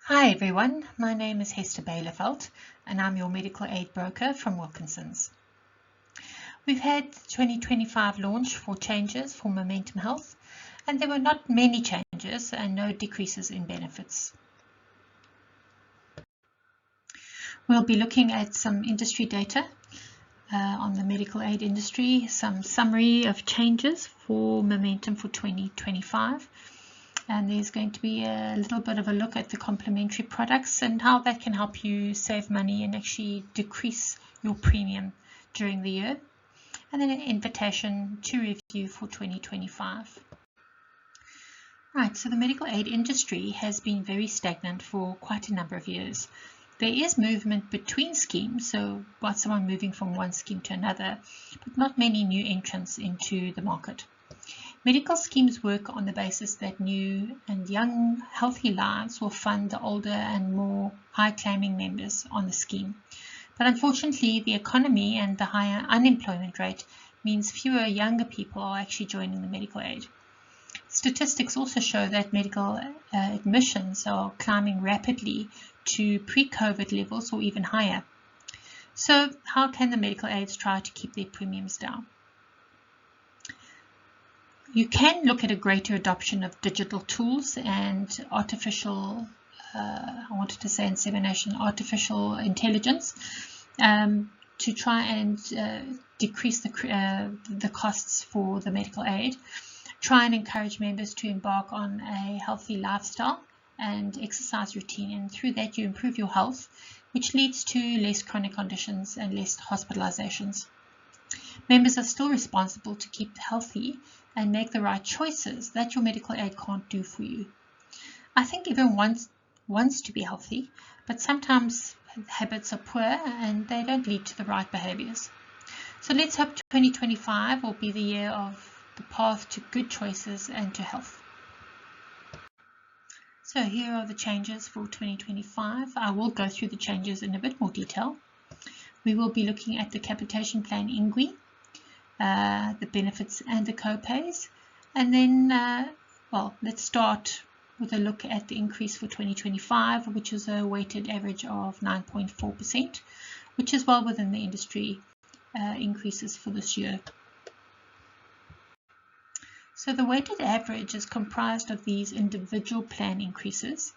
Hi everyone, my name is Hester Bielefeld and I'm your medical aid broker from Wilkinsons. We've had 2025 launch for changes for Momentum Health, and there were not many changes and no decreases in benefits. We'll be looking at some industry data on the medical aid industry, some summary of changes for Momentum for 2025. And there's going to be a little bit of a look at the complementary products and how that can help you save money and actually decrease your premium during the year. And then an invitation to review for 2025. Right, so the medical aid industry has been very stagnant for quite a number of years. There is movement between schemes, so someone moving from one scheme to another, but not many new entrants into the market. Medical schemes work on the basis that new and young healthy lives will fund the older and more high claiming members on the scheme. But unfortunately, the economy and the higher unemployment rate means fewer younger people are actually joining the medical aid. Statistics also show that medical admissions are climbing rapidly to pre-COVID levels or even higher. So how can the medical aids try to keep their premiums down? You can look at a greater adoption of digital tools and artificial intelligence to try and decrease the costs for the medical aid. Try and encourage members to embark on a healthy lifestyle and exercise routine, and through that you improve your health, which leads to less chronic conditions and less hospitalizations. Members are still responsible to keep healthy and make the right choices that your medical aid can't do for you. I think everyone wants to be healthy, but sometimes habits are poor and they don't lead to the right behaviors. So let's hope 2025 will be the year of the path to good choices and to health. So here are the changes for 2025. I will go through the changes in a bit more detail. We will be looking at the capitation plan INGWI, the benefits and the co-pays, and then let's start with a look at the increase for 2025, which is a weighted average of 9.4%, which is well within the industry increases for this year. So the weighted average is comprised of these individual plan increases.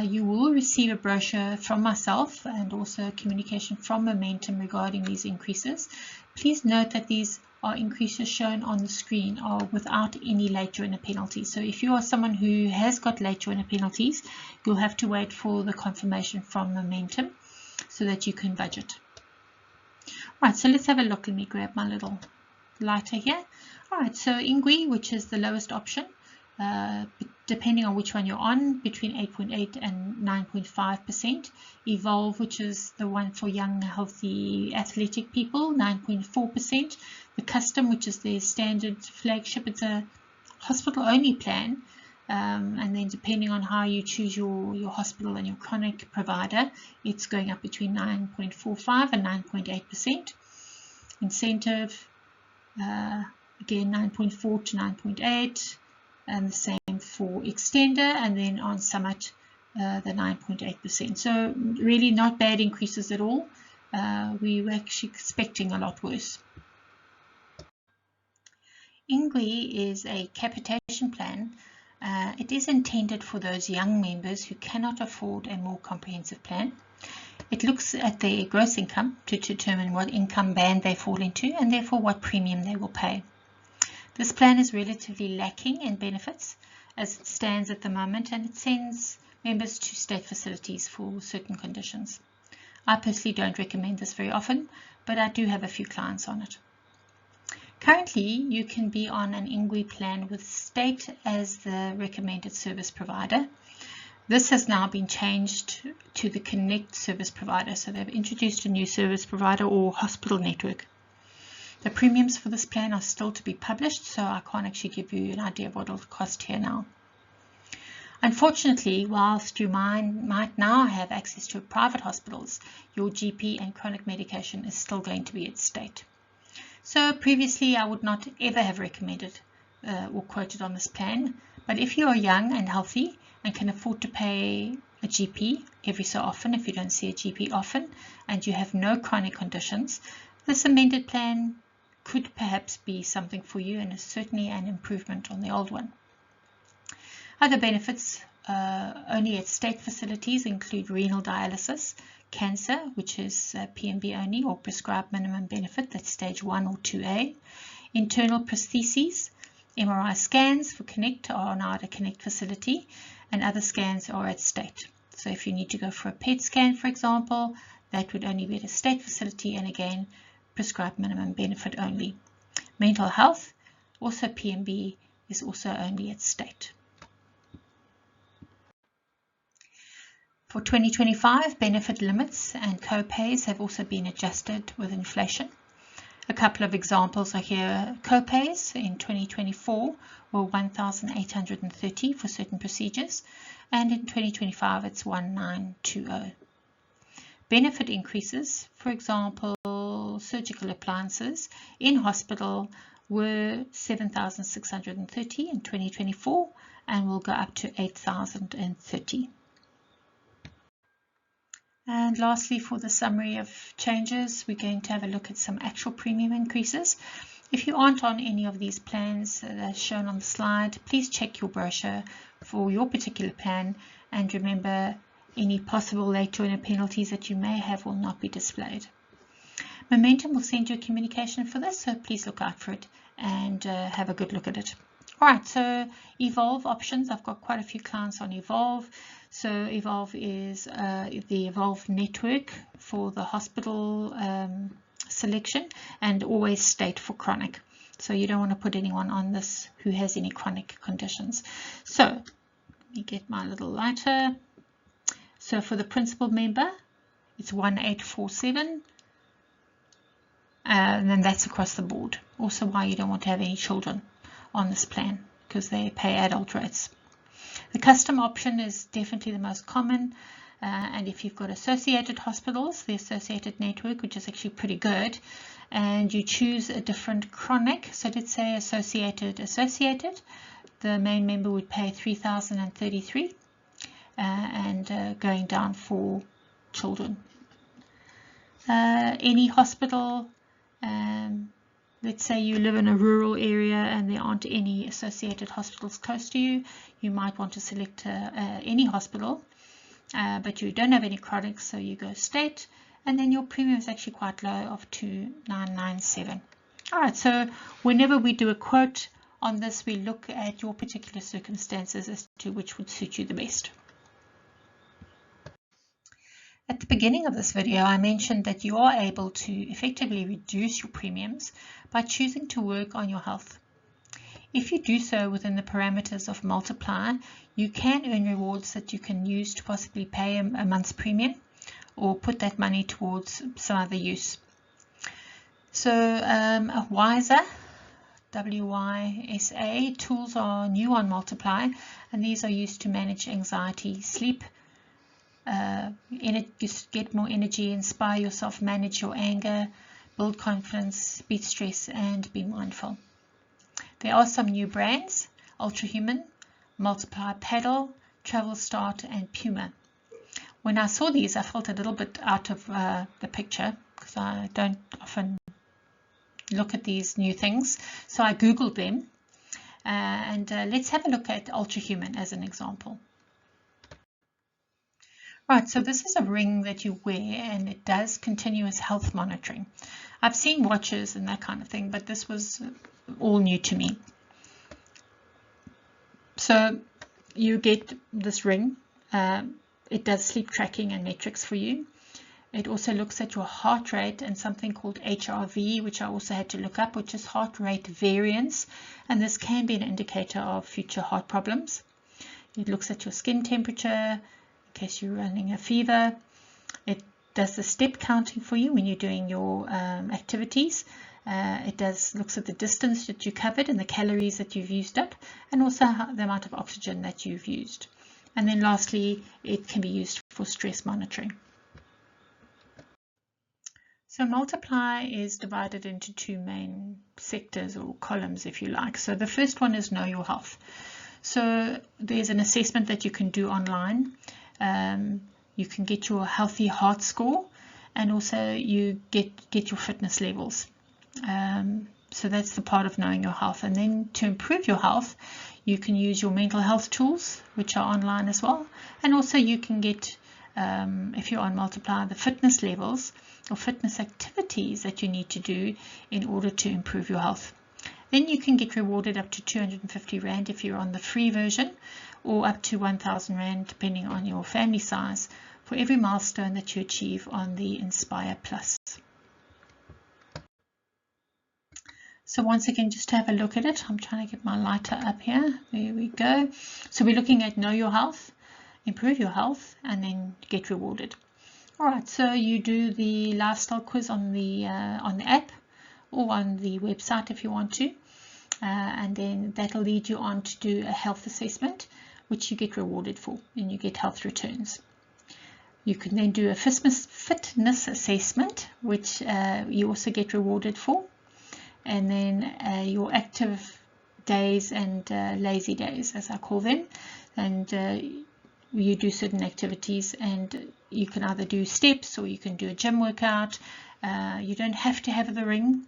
You will receive a brochure from myself and also communication from Momentum regarding these increases. Please note that these are increases shown on the screen are without any late joiner penalties. So if you are someone who has got late joiner penalties, you'll have to wait for the confirmation from Momentum so that you can budget. Right, so let's have a look. Let me grab my little lighter here. All right, so INGWI, which is the lowest option, depending on which one you're on, between 8.8 and 9.5%. Evolve, which is the one for young, healthy, athletic people, 9.4%. The Custom, which is their standard flagship, it's a hospital-only plan. And then depending on how you choose your hospital and your chronic provider, it's going up between 9.45 and 9.8%. Incentive, again 9.4 to 9.8, and the same for Extender, and then on Summit the 9.8%. So really not bad increases at all. We were actually expecting a lot worse. INGWI is a capitation plan. It is intended for those young members who cannot afford a more comprehensive plan. It looks at their gross income to determine what income band they fall into and therefore what premium they will pay. This plan is relatively lacking in benefits as it stands at the moment, and it sends members to state facilities for certain conditions. I personally don't recommend this very often, but I do have a few clients on it. Currently, you can be on an INGWI plan with state as the recommended service provider. This has now been changed to the Connect service provider, so they've introduced a new service provider or hospital network. The premiums for this plan are still to be published, so I can't actually give you an idea of what it'll cost here now. Unfortunately, whilst you might now have access to private hospitals, your GP and chronic medication is still going to be at state. So previously I would not ever have recommended or quoted on this plan, but if you are young and healthy and can afford to pay a GP every so often if you don't see a GP often and you have no chronic conditions, this amended plan could perhaps be something for you and is certainly an improvement on the old one. Other benefits only at state facilities include renal dialysis, cancer, which is PMB only or prescribed minimum benefit, that's stage 1 or 2A, internal prostheses, MRI scans for Connect are now at a Connect facility, and other scans are at state. So if you need to go for a PET scan, for example, that would only be at a state facility, and again, prescribed minimum benefit only. Mental health, also PMB, is also only at state. For 2025, benefit limits and co-pays have also been adjusted with inflation. A couple of examples are here. Co-pays in 2024 were 1,830 for certain procedures, and in 2025 it's 1,920. Benefit increases, for example, surgical appliances in hospital were 7,630 in 2024 and will go up to 8,030. And lastly, for the summary of changes, we're going to have a look at some actual premium increases. If you aren't on any of these plans as shown on the slide, please check your brochure for your particular plan, and remember any possible late joiner penalties that you may have will not be displayed. Momentum will send you a communication for this, so please look out for it and have a good look at it. Alright, so Evolve options. I've got quite a few clients on Evolve. So Evolve is the Evolve network for the hospital selection, and always state for chronic. So you don't want to put anyone on this who has any chronic conditions. So let me get my little lighter. So for the principal member, it's 1847. And then that's across the board. Also why you don't want to have any children on this plan, because they pay adult rates. The custom option is definitely the most common, and if you've got associated hospitals, the associated network, which is actually pretty good, and you choose a different chronic, so let's say associated, the main member would pay 3,033 and going down for children. Any hospital, let's say you live in a rural area and there aren't any associated hospitals close to you, you might want to select any hospital, but you don't have any chronics, so you go state, and then your premium is actually quite low of 2,997. Alright, so whenever we do a quote on this, we look at your particular circumstances as to which would suit you the best. At the beginning of this video, I mentioned that you are able to effectively reduce your premiums by choosing to work on your health. If you do so within the parameters of Multiply, you can earn rewards that you can use to possibly pay a month's premium or put that money towards some other use. So Wysa, WYSA tools are new on Multiply, and these are used to manage anxiety, sleep, get more energy, inspire yourself, manage your anger, build confidence, beat stress, and be mindful. There are some new brands: Ultrahuman, Multiply Paddle, Travel Start, and Puma. When I saw these, I felt a little bit out of the picture because I don't often look at these new things. So I googled them, and let's have a look at Ultrahuman as an example. Right, so this is a ring that you wear, and it does continuous health monitoring. I've seen watches and that kind of thing, but this was all new to me. So you get this ring. It does sleep tracking and metrics for you. It also looks at your heart rate and something called HRV, which I also had to look up, which is heart rate variance, and this can be an indicator of future heart problems. It looks at your skin temperature, in case you're running a fever. It does the step counting for you when you're doing your activities. It looks at the distance that you covered and the calories that you've used up, and also the amount of oxygen that you've used. And then lastly, it can be used for stress monitoring. So Multiply is divided into two main sectors or columns, if you like. So the first one is Know Your Health. So there's an assessment that you can do online. You can get your healthy heart score, and also you get your fitness levels. So that's the part of knowing your health. And then to improve your health, you can use your mental health tools, which are online as well. And also you can get, if you're on Multiply, the fitness levels or fitness activities that you need to do in order to improve your health. Then you can get rewarded up to 250 Rand if you're on the free version, or up to 1,000 Rand depending on your family size, for every milestone that you achieve on the Inspire Plus. So once again, just to have a look at it, I'm trying to get my lighter up here. There we go. So we're looking at know your health, improve your health, and then get rewarded. All right, so you do the lifestyle quiz on the app or on the website if you want to, and then that'll lead you on to do a health assessment, which you get rewarded for, and you get health returns. You can then do a fitness assessment, which you also get rewarded for. And then your active days and lazy days, as I call them, and you do certain activities, and you can either do steps or you can do a gym workout. You don't have to have the ring.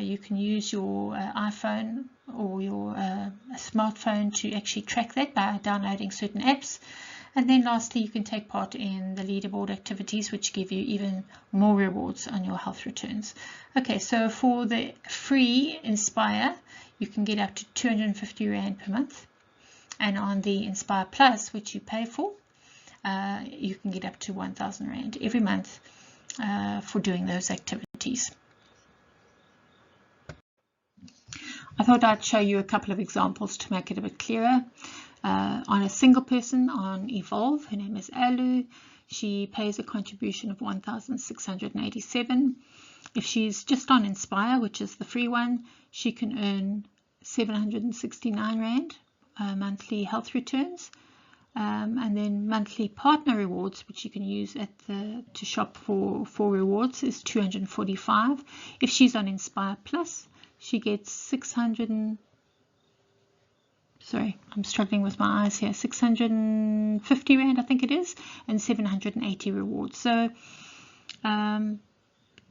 You can use your iPhone or your smartphone to actually track that by downloading certain apps. And then lastly, you can take part in the leaderboard activities, which give you even more rewards on your health returns. Okay, so for the free Inspire, you can get up to 250 Rand per month. And on the Inspire Plus, which you pay for, you can get up to 1,000 Rand every month for doing those activities. I thought I'd show you a couple of examples to make it a bit clearer. On a single person on Evolve, her name is Alu, she pays a contribution of 1,687. If she's just on Inspire, which is the free one, she can earn 769 Rand monthly health returns, and then monthly partner rewards, which you can use at to shop for rewards, is 245. If she's on Inspire Plus, she gets 650 Rand, I think it is, and 780 rewards. So here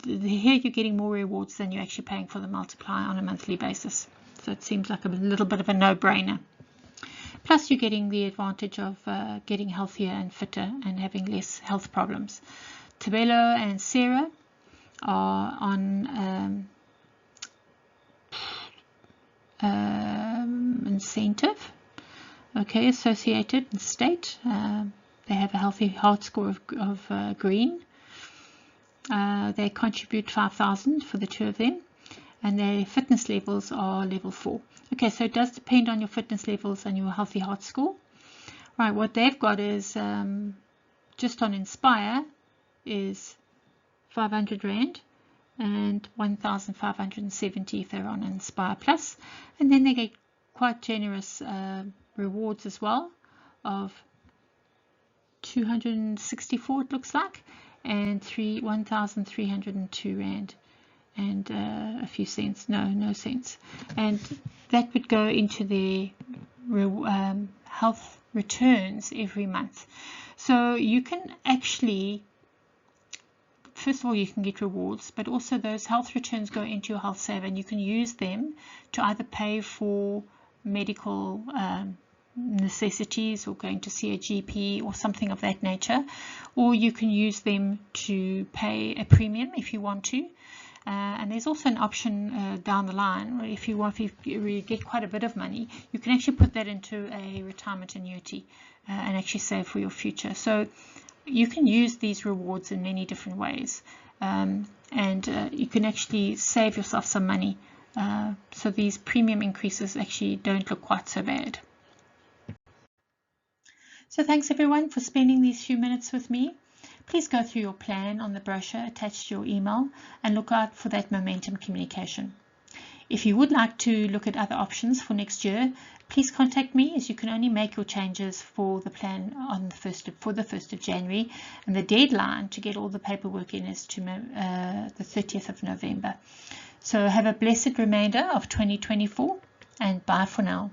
you're getting more rewards than you're actually paying for the Multiply on a monthly basis. So it seems like a little bit of a no-brainer. Plus you're getting the advantage of getting healthier and fitter and having less health problems. Tabelo and Sarah are on incentive, okay, associated and state. They have a healthy heart score of green. They contribute 5,000 for the two of them, and their fitness levels are level 4. Okay, so it does depend on your fitness levels and your healthy heart score. Right, what they've got is just on Inspire is 500 Rand and 1,570 if they're on Inspire Plus, and then they get quite generous rewards as well of 264 it looks like, and 1,302 Rand and a few cents, no cents, and that would go into their health returns every month. So you can actually, first of all, you can get rewards, but also those health returns go into your health saver, and you can use them to either pay for medical necessities or going to see a GP or something of that nature, or you can use them to pay a premium if you want to. And there's also an option down the line where if you get quite a bit of money, you can actually put that into a retirement annuity and actually save for your future. So you can use these rewards in many different ways, and you can actually save yourself some money. So these premium increases actually don't look quite so bad. So thanks everyone for spending these few minutes with me. Please go through your plan on the brochure attached to your email and look out for that Momentum communication. If you would like to look at other options for next year, please contact me, as you can only make your changes for the plan on the 1st of January, and the deadline to get all the paperwork in is to the 30th of November. So have a blessed remainder of 2024, and bye for now.